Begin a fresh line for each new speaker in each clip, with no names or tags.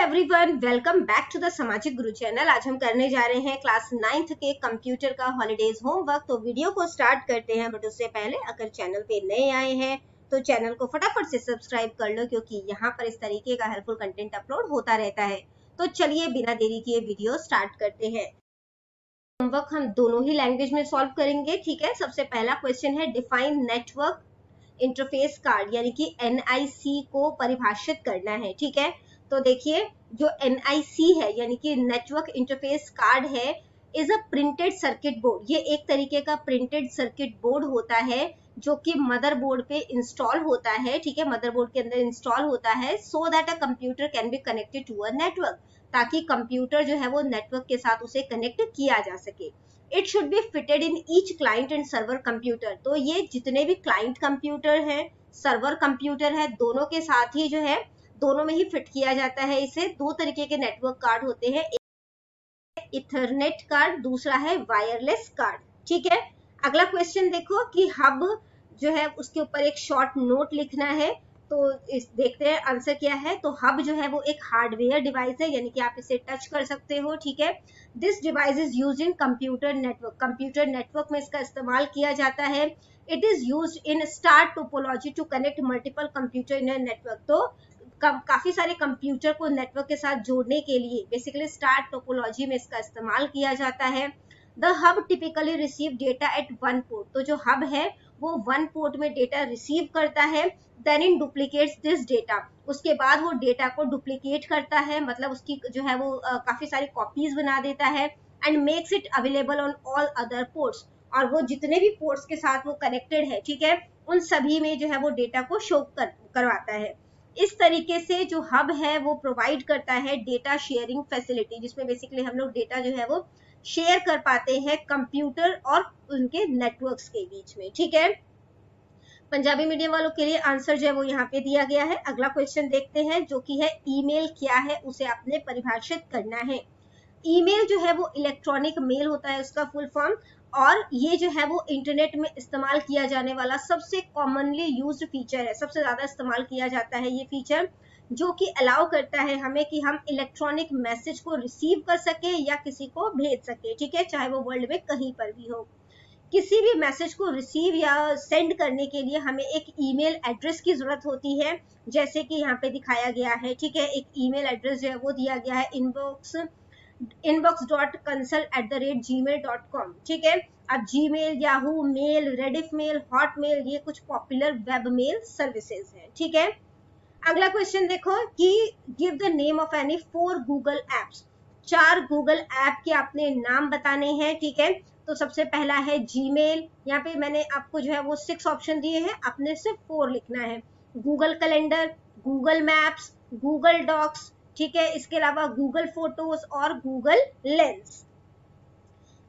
Everyone, welcome back to the Samajik Guru channel. आज हम करने जा रहे हैं क्लास 9th के कंप्यूटर का हॉलीडेज होमवर्क। तो वीडियो को स्टार्ट करते हैं, बट उससे पहले अगर चैनल पे नए आए हैं तो चैनल को फटाफट से सब्सक्राइब कर लो, क्योंकि यहाँ पर इस तरीके का हेल्पफुल कंटेंट अपलोड होता रहता है। तो चलिए बिना देरी किए वीडियो स्टार्ट करते हैं। होमवर्क हम दोनों ही लैंग्वेज में सॉल्व करेंगे, ठीक है। सबसे पहला क्वेश्चन है, डिफाइन नेटवर्क इंटरफेस कार्ड, यानी कि NIC को परिभाषित करना है, ठीक है। तो देखिए, जो NIC है यानी कि नेटवर्क इंटरफेस कार्ड है, is a printed circuit board. ये एक तरीके का प्रिंटेड सर्किट बोर्ड होता है जो कि मदरबोर्ड पे इंस्टॉल होता है, ठीक है। मदरबोर्ड के अंदर इंस्टॉल होता है so that a computer can be connected to a network, ताकि कंप्यूटर जो है वो नेटवर्क के साथ उसे कनेक्ट किया जा सके। It should be fitted in each client and server computer. तो ये जितने भी क्लाइंट कंप्यूटर है, सर्वर कंप्यूटर है, दोनों के साथ ही जो है, दोनों में ही फिट किया जाता है इसे। दो तरीके के नेटवर्क कार्ड होते हैं, एक इथरनेट कार्ड, दूसरा है वायरलेस कार्ड, ठीक है। अगला क्वेश्चन देखो कि हब जो है उसके ऊपर एक शॉर्ट नोट लिखना है। तो इस देखते हैं आंसर क्या है। तो हब जो है वो एक हार्डवेयर डिवाइस है, यानी कि आप इसे टच कर सकते हो, ठीक है। This device is used in computer network. Computer network में इसका इस्तेमाल किया जाता है। It is used in star topology to connect multiple computer in a network. तो काफी सारे कंप्यूटर को नेटवर्क के साथ जोड़ने के लिए बेसिकली स्टार टोपोलॉजी में इसका इस्तेमाल किया जाता है। The hub typically receive data at one port. तो जो हब है वो वन पोर्ट में डेटा रिसीव करता है, then in duplicates this data. उसके बाद वो डेटा को डुप्लीकेट करता है, मतलब उसकी जो है वो काफी सारी कॉपीज बना देता है, and makes it available on all other ports. और वो जितने भी पोर्ट्स के साथ वो कनेक्टेड है, ठीक है, उन सभी में जो है वो डेटा को शो करवाता है। इस तरीके से जो हब है वो प्रोवाइड करता है डेटा शेयरिंग फैसिलिटी, जिसमें बेसिकली हम लोग डेटा जो है वो शेयर कर पाते हैं कंप्यूटर और उनके नेटवर्क्स के बीच में, ठीक है। पंजाबी मीडियम वालों के लिए आंसर जो है वो यहाँ पे दिया गया है। अगला क्वेश्चन देखते हैं, जो कि है ईमेल क्या है, उसे आपने परिभाषित करना है। ईमेल जो है वो इलेक्ट्रॉनिक मेल होता है उसका फुल फॉर्म, और ये जो है वो इंटरनेट में इस्तेमाल किया जाने वाला सबसे कॉमनली यूज्ड फीचर है। सबसे ज्यादा इस्तेमाल किया जाता है ये फीचर, जो कि अलाउ करता है हमें कि हम इलेक्ट्रॉनिक मैसेज को रिसीव कर सके या किसी को भेज सके, ठीक है, चाहे वो वर्ल्ड में कहीं पर भी हो। किसी भी मैसेज को रिसीव या सेंड करने के लिए हमें एक ईमेल एड्रेस की जरूरत होती है, जैसे कि यहाँ पे दिखाया गया है, ठीक है। एक ईमेल एड्रेस जो है वो दिया गया है, inbox.consult@gmail.com, ठीक है। अब Gmail, Yahoo mail, Rediff mail, Hotmail, ये कुछ पॉपुलर वेब मेल सर्विसेज हैं, ठीक है। अगला क्वेश्चन देखो कि give the name of any 4 Google apps. 4 Google app के आपने नाम बताने हैं, ठीक है। तो सबसे पहला है जीमेल। यहाँ पे मैंने आपको जो है वो 6 ऑप्शन दिए हैं, आपने सिर्फ 4 लिखना है। Google calendar, Google maps, Google docs, ठीक है। इसके अलावा गूगल फोटोज और गूगल लेंस।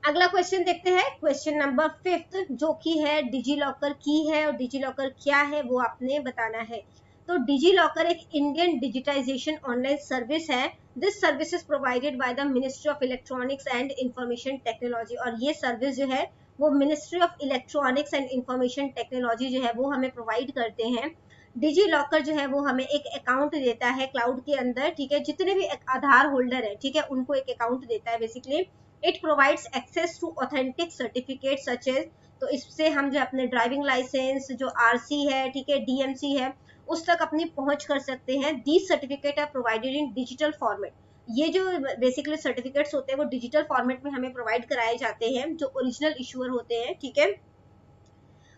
अगला क्वेश्चन देखते हैं, क्वेश्चन नंबर 5, जो कि है डिजी लॉकर की है, और डिजी लॉकर क्या है वो आपने बताना है। तो डिजी लॉकर एक इंडियन डिजिटाइजेशन ऑनलाइन सर्विस है। This service is provided by the ministry of electronics and information technology. और ये सर्विस जो है वो ministry of electronics and information technology जो है वो हमें प्रोवाइड करते हैं। डिजी लॉकर जो है वो हमें एक अकाउंट देता है क्लाउड के अंदर, ठीक है। जितने भी आधार होल्डर है, ठीक है, उनको एक अकाउंट देता है basically. It provides access to authentic certificate such as. तो इससे हम जो अपने ड्राइविंग लाइसेंस, जो RC है, ठीक है, DMC है, उस तक अपनी पहुंच कर सकते हैं। These certificate are provided in digital format. ये जो बेसिकली सर्टिफिकेट्स होते हैं वो डिजिटल फॉर्मेट में हमें प्रोवाइड कराए जाते हैं, जो ओरिजिनल इशूअर होते हैं, ठीक है,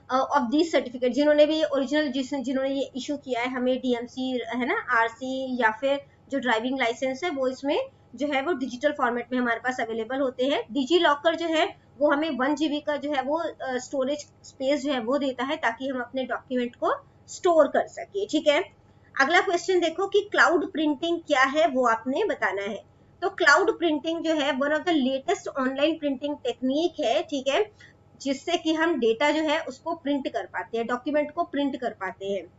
ऑफ दीज सर्टिफिकेट। जिन्होंने भी ओरिजिनल जिन्होंने ये इशू किया है हमें, DMC है ना, RC या फिर जो ड्राइविंग लाइसेंस है, वो इसमें जो है वो डिजिटल फॉर्मेट में हमारे पास अवेलेबल होते हैं। डिजी लॉकर जो है वो हमें 1 GB का जो है वो स्टोरेज स्पेस जो है वो देता है, ताकि हम अपने डॉक्यूमेंट को स्टोर कर सके, ठीक है। अगला क्वेश्चन देखो कि क्लाउड प्रिंटिंग क्या है वो आपने बताना है। तो क्लाउड प्रिंटिंग जो है one of the latest online printing technique है, ठीक है, जिससे कि हम डेटा जो है उसको प्रिंट कर पाते हैं, डॉक्यूमेंट को प्रिंट कर पाते हैं।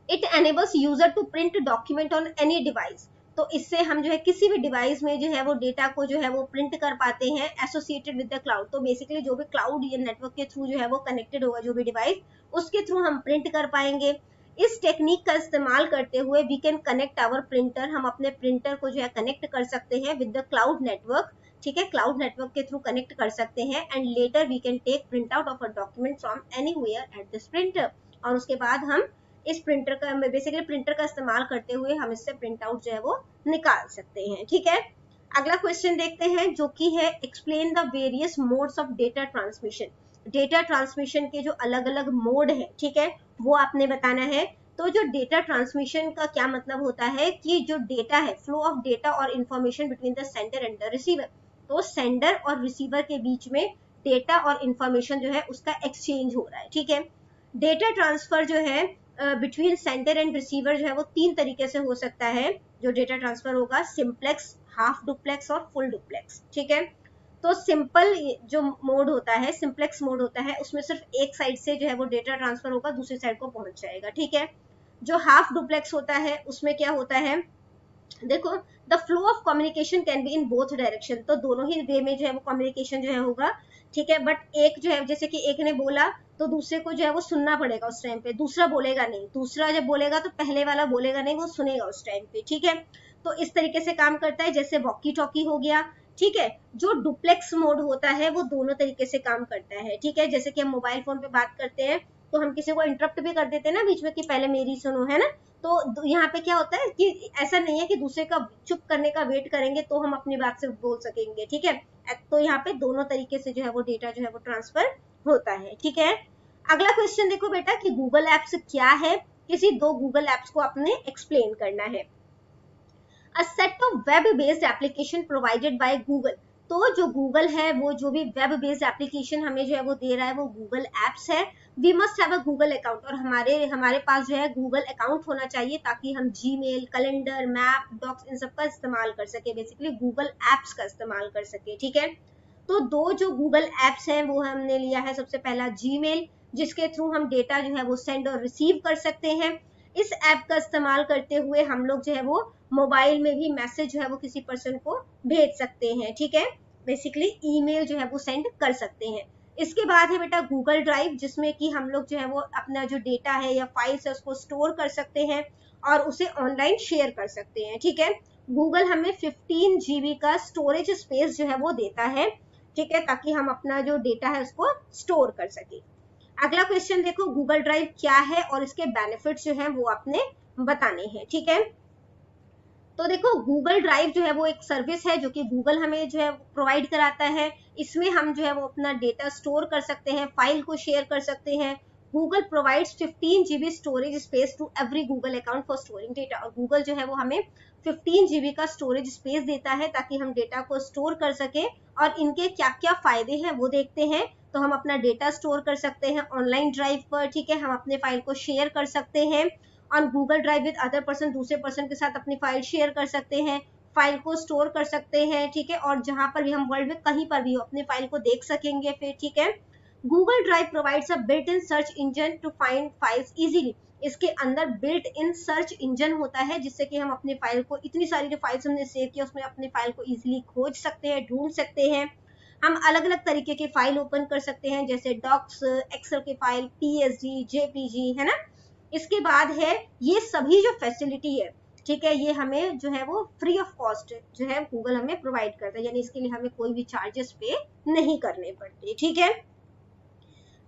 It enables user to print document on any device. तो इससे हम जो है किसी भी डिवाइस में जो है वो डेटा को जो है वो प्रिंट कर पाते हैं, एसोसिएटेड विद द क्लाउड। तो बेसिकली जो भी क्लाउड या नेटवर्क के थ्रू जो है वो कनेक्टेड होगा, जो भी डिवाइस, उसके थ्रू हम प्रिंट कर पाएंगे। इस टेक्निक का इस्तेमाल करते हुए we can connect our printer, हम अपने प्रिंटर को जो है कनेक्ट कर सकते हैं विद द क्लाउड नेटवर्क, ठीक है, क्लाउड नेटवर्क के थ्रू कनेक्ट कर सकते हैं। And later we can take print out of a document from anywhere at this printer, और उसके बाद हम इस प्रिंटर का बेसिकली प्रिंटर का इस्तेमाल करते हुए हम इससे प्रिंट आउट जो है वो निकाल सकते हैं, ठीक है। अगला क्वेश्चन देखते हैं जो कि है explain the various modes of data transmission. Data transmission के जो अलग अलग मोड है, ठीक है, वो आपने बताना है। तो जो डेटा ट्रांसमिशन का क्या मतलब होता है कि जो डेटा है, फ्लो ऑफ डेटा और information between the sender and the receiver, तो सेंडर और रिसीवर के बीच में डेटा और इंफॉर्मेशन जो है उसका एक्सचेंज हो रहा है, ठीक है। डेटा ट्रांसफर जो है बिटवीन सेंडर एंड रिसीवर जो है वो 3 तरीके से हो सकता है जो डेटा ट्रांसफर होगा, सिंपलेक्स, हाफ डुप्लेक्स और फुल डुप्लेक्स, ठीक है। तो सिंपल जो मोड होता है, सिंपलेक्स मोड होता है, उसमें सिर्फ एक साइड से जो है वो डेटा ट्रांसफर होगा, दूसरी साइड को पहुंच जाएगा, ठीक है। जो हाफ डुप्लेक्स होता है उसमें क्या होता है, देखो, the flow of communication can be in both direction, तो दोनों ही वे में जो है वो कम्युनिकेशन जो है होगा, ठीक है। बट एक जो है जैसे कि एक ने बोला तो दूसरे को जो है वो सुनना पड़ेगा उस टाइम पे, दूसरा बोलेगा नहीं, दूसरा जब बोलेगा तो पहले वाला बोलेगा नहीं, वो सुनेगा उस टाइम पे, ठीक है। तो इस तरीके से काम करता है, जैसे वॉकी टॉकी हो गया, ठीक है। जो डुप्लेक्स मोड होता है वो दोनों तरीके से काम करता है, ठीक है। जैसे कि हम मोबाइल फोन पे बात करते हैं तो हम किसी को इंटरप्ट भी कर देते हैं ना बीच में कि पहले मेरी सुनो, है ना। तो यहाँ पे क्या होता है कि ऐसा नहीं है कि दूसरे का चुप करने का वेट करेंगे तो हम अपनी बात से बोल सकेंगे, ठीक है। तो यहाँ पे दोनों तरीके से जो है वो डेटा जो है वो ट्रांसफर होता है, ठीक है। अगला क्वेश्चन देखो बेटा कि गूगल एप्स क्या है, किसी 2 गूगल एप्स को आपने एक्सप्लेन करना है। A set of web based application provided by Google, तो जो गूगल है वो जो भी वेब बेस्ड एप्लीकेशन हमें जो है वो दे रहा है वो गूगल एप्स है। We must have a Google account, और हमारे पास जो है गूगल अकाउंट होना चाहिए ताकि हम जीमेल, कैलेंडर, मैप, डॉक्स इन सब का इस्तेमाल कर सके, बेसिकली गूगल एप्स का इस्तेमाल कर सके, ठीक है। तो 2 जो गूगल एप्स हैं वो हमने लिया है, सबसे पहला जीमेल, जिसके थ्रू हम डेटा जो है वो सेंड और रिसीव कर सकते हैं। इस ऐप का इस्तेमाल करते हुए हम लोग जो है वो मोबाइल में भी मैसेज जो है वो किसी पर्सन को भेज सकते हैं, ठीक है, बेसिकली ईमेल जो है वो सेंड कर सकते हैं। इसके बाद है बेटा गूगल ड्राइव, जिसमें कि हम लोग जो है वो अपना जो डेटा है या फाइल्स है उसको स्टोर कर सकते हैं और उसे ऑनलाइन शेयर कर सकते हैं, ठीक है। गूगल हमें 15 GB का स्टोरेज स्पेस जो है वो देता है, ठीक है, ताकि हम अपना जो डेटा है उसको स्टोर कर सके। अगला क्वेश्चन देखो, गूगल ड्राइव क्या है और इसके बेनिफिट्स जो हैं वो आपने बताने हैं, ठीक है। तो देखो, गूगल ड्राइव जो है वो एक सर्विस है जो कि गूगल हमें जो है प्रोवाइड कराता है। इसमें हम जो है वो अपना डेटा स्टोर कर सकते हैं, फाइल को शेयर कर सकते हैं। Google provides 15 GB storage space to every Google account for storing data, और गूगल जो है वो हमें 15 GB का स्टोरेज स्पेस देता है ताकि हम डेटा को स्टोर कर सके। और इनके क्या क्या फायदे हैं वो देखते हैं। तो हम अपना डेटा स्टोर कर सकते हैं ऑनलाइन ड्राइव पर, ठीक है, हम अपने फाइल को शेयर कर सकते हैं on Google drive with other person, दूसरे पर्सन के साथ अपनी फाइल शेयर कर सकते हैं, फाइल को स्टोर कर सकते हैं, ठीक है, और जहां पर भी हम वर्ल्ड में कहीं पर भी हो अपने फाइल को देख सकेंगे फिर, ठीक है। Google drive provides a built in search engine to find files easily, इसके अंदर बिल्ट इन सर्च इंजन होता है जिससे कि हम अपने फाइल को, इतनी सारी जो फाइल्स हमने सेव किया उसमें अपने फाइल को इजीली खोज सकते हैं, ढूंढ सकते हैं। हम अलग अलग तरीके के फाइल ओपन कर सकते हैं जैसे डॉक्स, एक्सेल के फाइल, पीएसडी, जेपीजी, है ना। इसके बाद है ये सभी जो फैसिलिटी है, ठीक है, ये हमें जो है वो फ्री ऑफ कॉस्ट जो है गूगल हमें प्रोवाइड करता है, यानी इसके लिए हमें कोई भी चार्जेस पे नहीं करने पड़ते, ठीक है।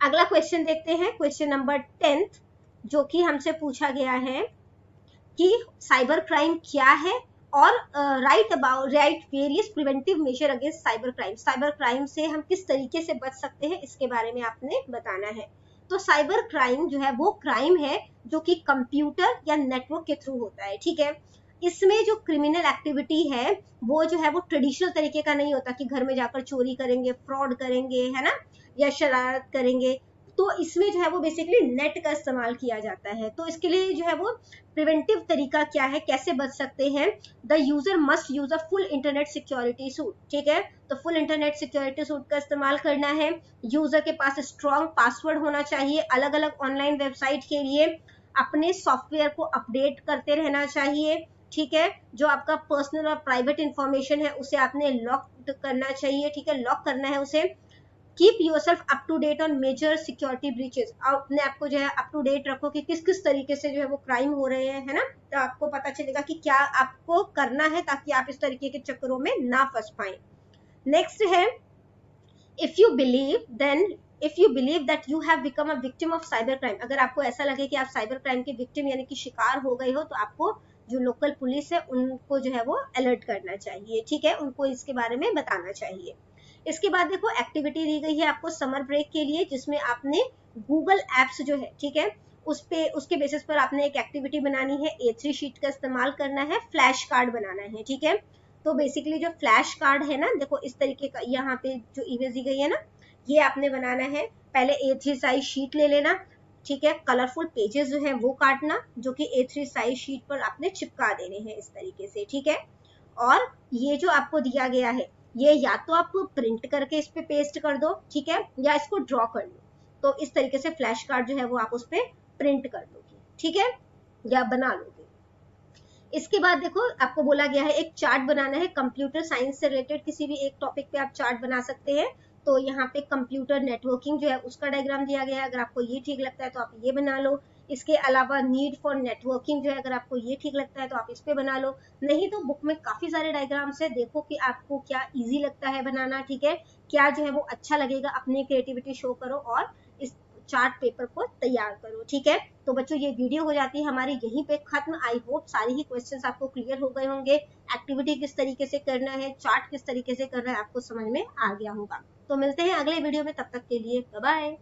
अगला क्वेश्चन देखते हैं, क्वेश्चन नंबर 10 जो कि हमसे पूछा गया है कि साइबर क्राइम क्या है और right various preventive measure against cyber crime, cyber crime से हम किस तरीके से बच सकते हैं इसके बारे में आपने बताना है। तो साइबर क्राइम जो है वो क्राइम है जो कि कंप्यूटर या नेटवर्क के थ्रू होता है, ठीक है। इसमें जो क्रिमिनल एक्टिविटी है वो जो है वो ट्रेडिशनल तरीके का नहीं होता कि घर में जाकर चोरी करेंगे, फ्रॉड करेंगे, है ना, या शरारत करेंगे। तो इसमें जो है वो बेसिकली नेट का इस्तेमाल किया जाता है। तो इसके लिए जो है वो प्रिवेंटिव तरीका क्या है, कैसे बच सकते हैं, the user must use a full internet security suit, ठीक है। तो फुल इंटरनेट सिक्योरिटी सूट का इस्तेमाल करना है। यूजर के पास स्ट्रॉन्ग पासवर्ड होना चाहिए। अलग अलग ऑनलाइन वेबसाइट के लिए अपने सॉफ्टवेयर को अपडेट करते रहना चाहिए, ठीक है। जो आपका पर्सनल और प्राइवेट इंफॉर्मेशन है उसे आपने लॉक करना चाहिए, ठीक है, लॉक करना है उसे। Keep yourself up to date on major security breaches, अपने आप को जो है अप टू डेट रखो कि किस किस तरीके से जो है वो क्राइम हो रहे हैं, है ना, तो आपको पता चलेगा कि क्या आपको करना है ताकि आप इस तरीके के चक्करों में ना फंस पाए। नेक्स्ट है if you believe that you have become a victim of cyber crime, अगर आपको ऐसा लगे कि आप साइबर क्राइम के विक्टिम यानी कि शिकार हो गए हो, तो आपको जो लोकल पुलिस है उनको जो है वो अलर्ट करना चाहिए, ठीक है, उनको इसके बारे में बताना चाहिए। इसके बाद देखो एक्टिविटी दी गई है आपको समर ब्रेक के लिए, जिसमें आपने गूगल एप्स जो है, ठीक है, उसके बेसिस पर आपने एक एक्टिविटी बनानी है, A3 शीट का इस्तेमाल करना है, फ्लैश कार्ड बनाना है, ठीक है। तो बेसिकली जो फ्लैश कार्ड है ना, देखो इस तरीके का यहाँ पे जो इमेज दी गई है ना, ये आपने बनाना है। पहले A3 साइज शीट ले लेना, ठीक है, कलरफुल पेजेस जो है वो काटना, जो कि A3 साइज शीट पर आपने चिपका देने हैं इस तरीके से, ठीक है। और ये जो आपको दिया गया है, ये या तो आप प्रिंट करके इस पे पेस्ट कर दो, ठीक है, या इसको ड्रॉ कर लो। तो इस तरीके से फ्लैश कार्ड जो है वो आप उस पे प्रिंट कर दोगे, ठीक है, या बना लोगे। इसके बाद देखो आपको बोला गया है एक चार्ट बनाना है, कंप्यूटर साइंस से रिलेटेड किसी भी एक टॉपिक पे आप चार्ट बना सकते हैं। तो यहाँ पे कंप्यूटर नेटवर्किंग जो है उसका डायग्राम दिया गया है, अगर आपको ये ठीक लगता है तो आप ये बना लो। इसके अलावा नीड फॉर नेटवर्किंग जो है, अगर आपको ये ठीक लगता है तो आप इस पे बना लो। नहीं तो बुक में काफी सारे डायग्राम्स है, देखो कि आपको क्या इजी लगता है बनाना, ठीक है, क्या जो है वो अच्छा लगेगा, अपनी क्रिएटिविटी शो करो और इस चार्ट पेपर को तैयार करो, ठीक है। तो बच्चों ये वीडियो हो जाती है हमारी यहीं पे खत्म। आई होप सारे ही क्वेश्चंस आपको क्लियर हो गए होंगे, एक्टिविटी किस तरीके से करना है, चार्ट किस तरीके से करना है, आपको समझ में आ गया होगा। तो मिलते हैं अगले वीडियो में, तब तक के लिए बाय बाय।